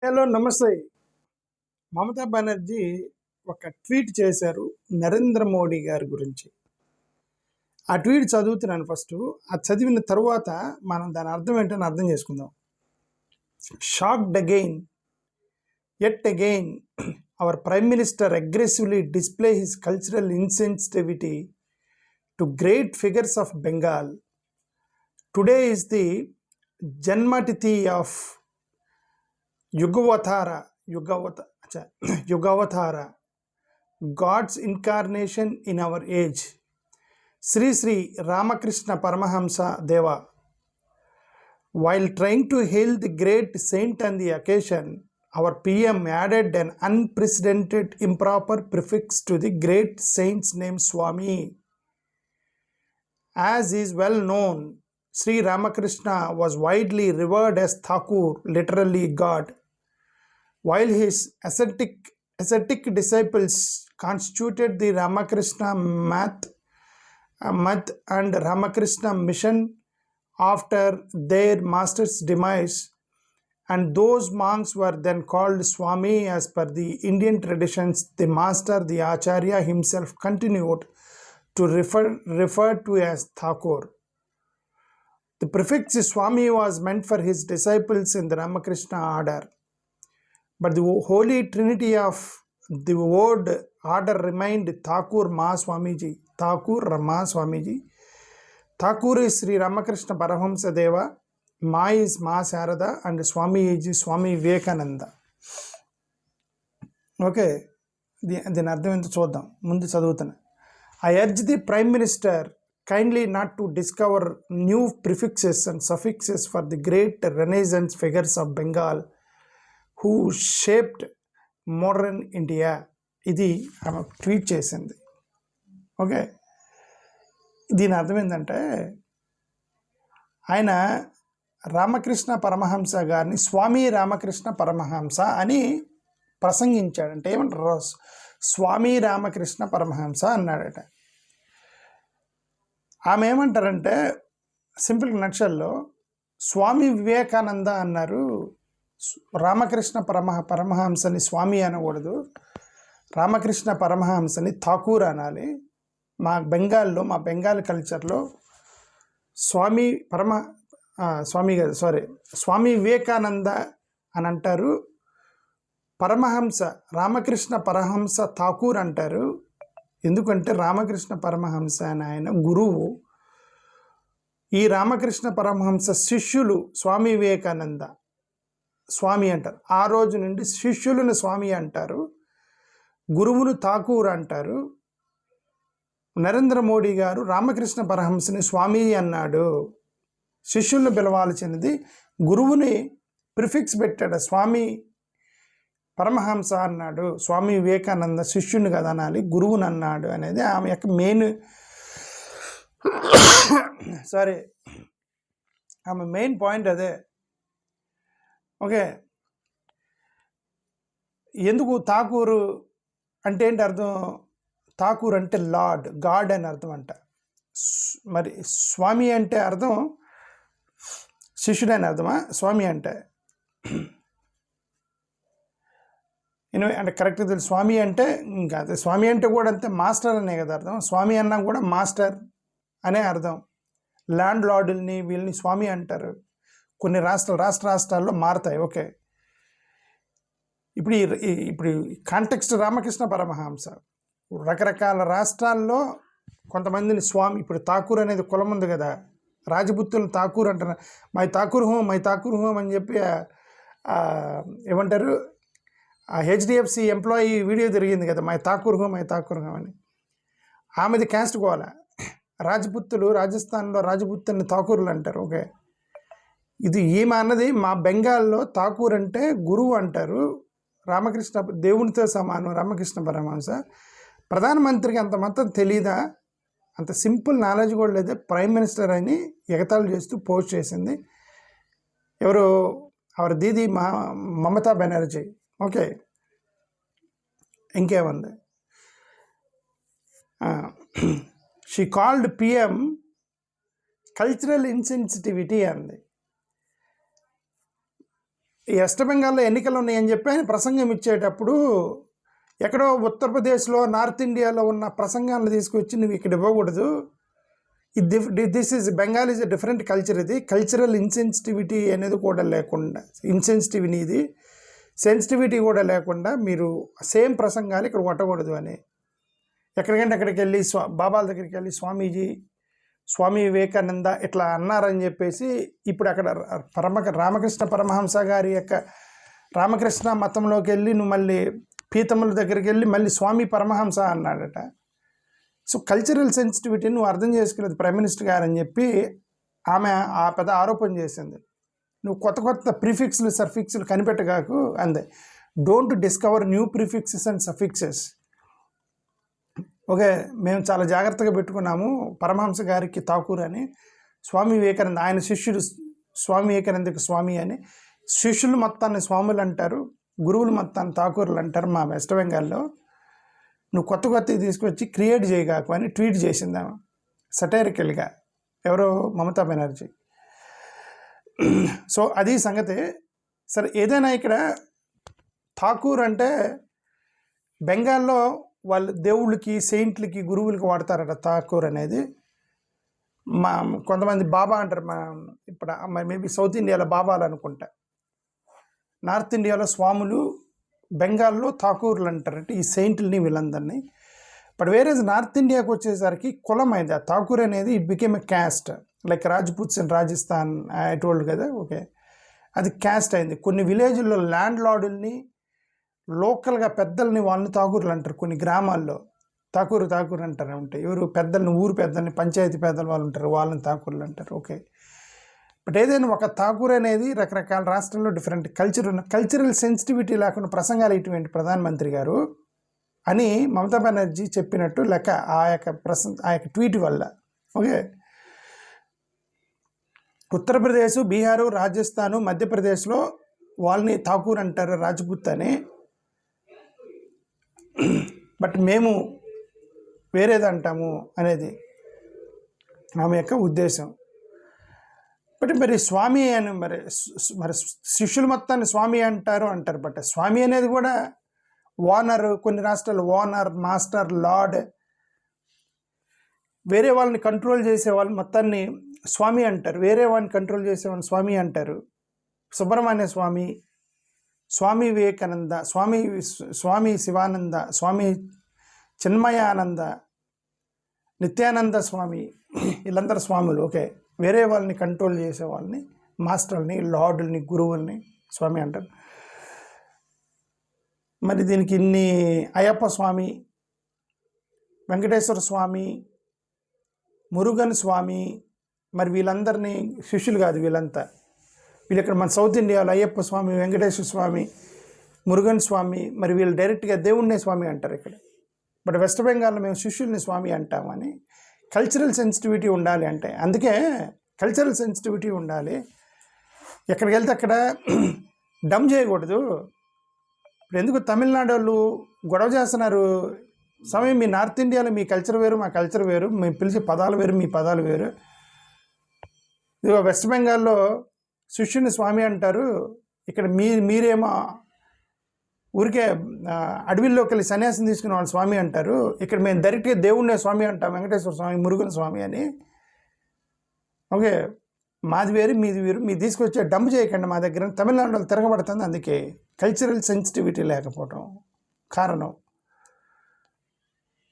Hello నమస్తే. మమతా బెనర్జీ ఒక tweet చేశారు నరేంద్ర మోడీ గారి గురించి. ఆ ట్వీట్ చదువుతున్నాను ఫస్ట్. అది చదివిన తరువాత మనం దాని అర్థం ఏంటని అర్థం చేసుకుందాం. Shocked again, yet again, our Prime Minister aggressively display his cultural insensitivity to great figures of Bengal. Today is the Janmatithi of Yugavatara, God's incarnation in our age. Sri Sri Ramakrishna Paramahamsa Deva. While trying to hail the great saint on the occasion, our PM added an unprecedented improper prefix to the great saint's name Swami. As is well known, Sri Ramakrishna was widely revered as Thakur, literally God, while his ascetic disciples constituted the Ramakrishna Math and Ramakrishna Mission after their master's demise, and those monks were then called Swami. As per the Indian traditions, the master, the Acharya himself, continued to refer to as Thakur. The prefix Swami was meant for his disciples in the Ramakrishna order, but the holy trinity of the word order remained Thakur Ma Swamiji. Thakur Rama Swamiji. Thakur is Sri Ramakrishna Paramahamsa Deva, Ma is Ma Sarada, and Swami is Swami Vivekananda. Okay, దీని అర్థం ఎంత చూద్దాం. ముందు చదువుతాను. I urge the Prime Minister kindly not to discover new prefixes and suffixes for the great Renaissance figures of Bengal who shaped modern India. ఇది ఆమె tweet చేసింది. Okay, దీని అర్థం ఏంటంటే ఆయన రామకృష్ణ పరమహంస గారిని స్వామి రామకృష్ణ పరమహంస అని ప్రసంగించాడంటే ఏమంటారు, స్వామి రామకృష్ణ పరమహంస అన్నాడట. ఆమె ఏమంటారంటే సింపుల్ నక్షల్లో స్వామి వివేకానంద అన్నారు. రామకృష్ణ పరమహంసని స్వామి అనకూడదు, రామకృష్ణ పరమహంసని ఠాకూర్ అనాలి. మా బెంగాల్ కల్చర్లో స్వామి వివేకానంద అని అంటారు, పరమహంస రామకృష్ణ పరమహంస ఠాకూర్ అంటారు. ఎందుకంటే రామకృష్ణ పరమహంస అని ఆయన గురువు. ఈ రామకృష్ణ పరమహంస శిష్యులు స్వామి వివేకానంద స్వామి అంటారు. ఆ రోజు నుండి శిష్యులను స్వామి అంటారు, గురువును ఠాకూర్ అంటారు. నరేంద్ర మోడీ గారు రామకృష్ణ పరమహంసని స్వామి అన్నాడు. శిష్యులను పిలవాల్సినది గురువుని ప్రిఫిక్స్ పెట్టాడు, స్వామి పరమహంస అన్నాడు. స్వామి వివేకానంద శిష్యుని కదా అనాలి, గురువుని అన్నాడు అనేది ఆమె యొక్క మెయిన్ పాయింట్ అదే. ఓకే, ఎందుకు ఠాకూరు అంటే ఏంటి అర్థం? ఠాకూర్ అంటే లార్డ్, గాడ్ అని అర్థం అంట. మరి స్వామి అంటే అర్థం శిష్యుడు అని అర్థమా? స్వామి అంటే అంటే కరెక్ట్గా తెలుసు. స్వామి అంటే ఇంకా అదే, స్వామి అంటే కూడా అంతే మాస్టర్ అనే కదా అర్థం. స్వామి అన్నా కూడా మాస్టర్ అనే అర్థం. ల్యాండ్ లార్డుల్ని వీళ్ళని స్వామి అంటారు. కొన్ని రాష్ట్రాల్లో మారుతాయి. ఓకే, ఇప్పుడు కాంటెక్స్ట్ రామకృష్ణ పరమహంస రకరకాల రాష్ట్రాల్లో కొంతమందిని స్వామి. ఇప్పుడు ఠాకూర్ అనేది కులం ఉంది కదా, రాజపుత్రులు ఠాకూర్ అంటారు. మై ఠాకూర్ హోం అని చెప్పి ఏమంటారు, హెచ్డిఎఫ్సి ఎంప్లాయీ వీడియో తిరిగింది కదా, మై ఠాకూర్ హోం అని. ఆమెది క్యాస్ట్ కోవాల. రాజపుత్రులు రాజస్థాన్లో రాజపుత్రుని ఠాకూర్లు అంటారు. ఓకే, ఇది ఈమె అన్నది మా బెంగాల్లో ఠాకూర్ అంటే గురువు అంటారు. రామకృష్ణ దేవునితో సమానం రామకృష్ణ పరమహంస. ప్రధానమంత్రికి అంత మొత్తం తెలీదా? అంత సింపుల్ నాలెడ్జ్ కూడా లేదా? ప్రైమ్ మినిస్టర్ అని ఎగతాళి చేస్తూ పోస్ట్ చేసింది ఎవరు? అవర్ దీది మమతా బెనర్జీ. ఓకే, ఇంకేముంది? She called PM cultural insensitivity అంది. ఈ వెస్ట్ బెంగాల్లో ఎన్నికలు ఉన్నాయని చెప్పి ఆయన ప్రసంగం ఇచ్చేటప్పుడు ఎక్కడో ఉత్తరప్రదేశ్లో నార్త్ ఇండియాలో ఉన్న ప్రసంగాలను తీసుకొచ్చి నువ్వు ఇక్కడ ఇవ్వకూడదు, this is Bengal is a different culture, ఇది కల్చరల్ ఇన్సెన్సిటివిటీ అనేది కూడా లేకుండా, ఇన్సెన్సిటివిటీ ఇది సెన్సిటివిటీ కూడా లేకుండా మీరు సేమ్ ప్రసంగాలు ఇక్కడ కొట్టకూడదు అని. ఎక్కడికంటే అక్కడికి వెళ్ళి బాబాల దగ్గరికి వెళ్ళి స్వామి వివేకానంద ఇట్లా అన్నారని చెప్పేసి ఇప్పుడు అక్కడ రామకృష్ణ పరమహంస గారి యొక్క రామకృష్ణ మతంలోకి వెళ్ళి నువ్వు మళ్ళీ పీతముల దగ్గరికి వెళ్ళి మళ్ళీ స్వామి పరమహంస అన్నాడట. సో కల్చరల్ సెన్సిటివిటీ నువ్వు అర్థం చేసుకునేది ప్రైమ్ మినిస్టర్ గారు అని చెప్పి ఆమె ఆ పెద్ద ఆరోపణ చేసింది. నువ్వు కొత్త ప్రిఫిక్స్లు సర్ఫిక్స్లు కనిపెట్టగాకు అందే. Don't discover new prefixes and suffixes. Okay, మేము చాలా జాగ్రత్తగా పెట్టుకున్నాము పరమహంస గారికి ఠాకూర్ అని, స్వామి వివేకానంద ఆయన శిష్యుడు స్వామి వివేకానందకి స్వామి అని, శిష్యులు మొత్తాన్ని స్వాములు అంటారు, గురువులు మొత్తాన్ని ఠాకూర్లు అంటారు మా వెస్ట్ బెంగాల్లో. నువ్వు కొత్తవి తీసుకొచ్చి క్రియేట్ చేయగాకు అని ట్వీట్ చేసిందాము సటైరికల్గా, ఎవరో మమతా బెనర్జీ. సో అది సంగతి. సరే, ఏదైనా ఇక్కడ ఠాకూర్ అంటే బెంగాల్లో వాళ్ళు దేవుళ్ళకి సెయింట్లకి గురువులకి వాడతారట ఠాకూర్ అనేది. కొంతమంది బాబా అంటారు, ఇప్పుడు మేబీ సౌత్ ఇండియాలో బాబాలు అనుకుంటా, నార్త్ ఇండియాలో స్వాములు, బెంగాల్లో ఠాకూర్లు అంటారంటే ఈ సెయింట్లని వీళ్ళందరినీ. బట్ వేరే నార్త్ ఇండియాకి వచ్చేసరికి కులం అయింది ఆ ఠాకూర్ అనేది. It became a caste, like Rajputs in Rajasthan I told కదా. ఓకే, అది క్యాస్ట్ అయింది. కొన్ని విలేజ్ల్లో ల్యాండ్ లార్డుల్ని, లోకల్గా పెద్దల్ని వాళ్ళని ఠాకూర్లు అంటారు. కొన్ని గ్రామాల్లో ఠాకూర్ అంటారు ఉంటాయి. ఎవరు పెద్దల్ని, ఊరు పెద్దల్ని, పంచాయతీ పెద్దలు వాళ్ళు ఉంటారు, వాళ్ళని ఠాకూర్లు అంటారు. ఓకే, బట్ ఏదైనా ఒక ఠాకూర్ అనేది రకరకాల రాష్ట్రాల్లో డిఫరెంట్ కల్చరల్ సెన్సిటివిటీ లేకుండా ప్రసంగాలు ఇటువంటి ప్రధానమంత్రి గారు అని మమతా బెనర్జీ చెప్పినట్టు లెక్క ఆ యొక్క ట్వీట్ వల్ల. ఓకే, ఉత్తరప్రదేశ్, బీహారు, రాజస్థాను, మధ్యప్రదేశ్లో వాళ్ళని ఠాకూర్ అంటారు, రాజ్పుత్ అని. బట్ మేము వేరేది అంటాము అనేది ఆమె యొక్క ఉద్దేశం. బట్ మరి స్వామి అని మరి శిష్యులు మొత్తాన్ని స్వామి అంటారు. బట్ స్వామి అనేది కూడా ఓనర్, కొన్ని రాష్ట్రాలు ఓనర్, మాస్టర్, లార్డ్, వేరే వాళ్ళని కంట్రోల్ చేసే వాళ్ళు మొత్తాన్ని స్వామి అంటారు. వేరే వాళ్ళని కంట్రోల్ చేసే వాళ్ళని స్వామి అంటారు. సుబ్రహ్మణ్య స్వామి, స్వామి వివేకానంద, స్వామి శివానంద, స్వామి చిన్మయానంద, నిత్యానంద స్వామి, వీళ్ళందరూ స్వాములు. ఓకే, వేరే వాళ్ళని కంట్రోల్ చేసే వాళ్ళని మాస్టర్ని, లార్డుల్ని, గురువుల్ని స్వామి అంటారు. మరి దీనికి ఇన్ని అయ్యప్ప స్వామి, వెంకటేశ్వర స్వామి, మురుగన్ స్వామి, మరి వీళ్ళందరినీ శిష్యులు కాదు వీళ్ళంతా. వీళ్ళు ఇక్కడ మన సౌత్ ఇండియాలో అయ్యప్ప స్వామి, వెంకటేశ్వర స్వామి, మురుగన్ స్వామి, మరి వీళ్ళు డైరెక్ట్గా దేవుణ్ణే స్వామి అంటారు ఇక్కడ. బట్ వెస్ట్ బెంగాల్లో మేము శిష్యుల్ని స్వామి అంటామని. కల్చరల్ సెన్సిటివిటీ ఉండాలి అంటే, అందుకే కల్చరల్ సెన్సిటివిటీ ఉండాలి. ఎక్కడికి వెళ్తే అక్కడ డమ్ చేయకూడదు. ఇప్పుడు ఎందుకు తమిళనాడు వాళ్ళు గొడవ చేస్తున్నారు, సమయం మీ నార్త్ ఇండియాలో మీ కల్చర్ వేరు, మా కల్చర్ వేరు, మేము పిలిచే పదాలు వేరు, మీ పదాలు వేరు. ఇదిగో వెస్ట్ బెంగాల్లో శిష్యుని స్వామి అంటారు, ఇక్కడ మీరేమో ఊరికే అడవిల్లోకి వెళ్ళి సన్యాసం తీసుకునే వాళ్ళు స్వామి అంటారు. ఇక్కడ మేము డైరెక్ట్గా దేవుణ్ణే స్వామి అంటాం, వెంకటేశ్వర స్వామి, మురుగన్ స్వామి అని. ఓకే, మాది వేరు, మీది వేరు, మీరు తీసుకొచ్చే డంప్ చేయకండి మా దగ్గర. తమిళనాడులో తిరగబడుతుంది. అందుకే కల్చరల్ సెన్సిటివిటీ లేకపోవటం కారణం.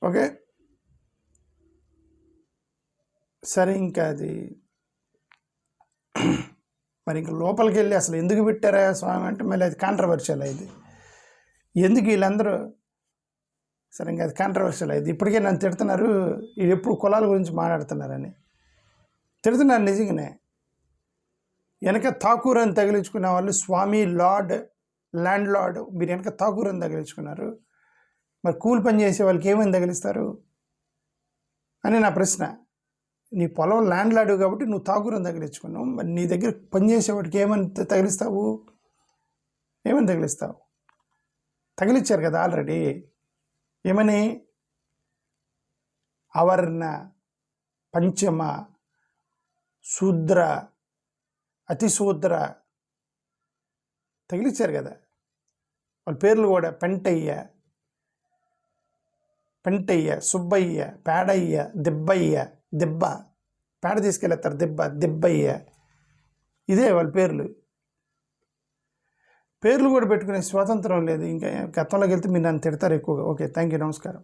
ఓకే, సరే, ఇంకా అది మరి ఇంక లోపలికి వెళ్ళి అసలు ఎందుకు పెట్టారా స్వామి అంటే మళ్ళీ అది కాంట్రవర్షియల్ అయింది. ఎందుకు వీళ్ళందరూ, సరే ఇంకా అది కాంట్రవర్షియల్ అయింది. ఇప్పటికే నన్ను తిడుతున్నారు, ఇది ఎప్పుడు కులాల గురించి మాట్లాడుతున్నారని తిడుతున్నారు. నిజంగానే వెనక ఠాకూర్ అని తగిలించుకునే వాళ్ళు స్వామి, లార్డ్, ల్యాండ్ లార్డ్, మీరు వెనక ఠాకూర్ అని తగిలించుకున్నారు. మరి కూలి పని చేసే వాళ్ళకి ఏమని తగిలిస్తారు అని నా ప్రశ్న. నీ పొలం ల్యాండ్ లార్డ్ కాబట్టి నువ్వు ఠాకూర్ అని తగిలించుకున్నావు. మరి నీ దగ్గర పనిచేసేవాడికి ఏమని తగిలిస్తావు? ఏమని తగిలిస్తావు? తగిలిచ్చారు కదా ఆల్రెడీ. ఏమని? అవర్ణ, పంచమ, శూద్ర, అతిశూద్ర, తగిలిచ్చారు కదా వాళ్ళ పేర్లు కూడా పెంటయ్య, సుబ్బయ్య, పేడయ్య, దిబ్బ, పేడ తీసుకెళ్ళేస్తారు దిబ్బయ్య, ఇదే వాళ్ళ పేర్లు కూడా పెట్టుకునే స్వాతంత్రం లేదు. ఇంకా గతంలోకి వెళ్తే మీరు నన్ను తిడతారు ఎక్కువగా. ఓకే, థ్యాంక్ యూ, నమస్కారం.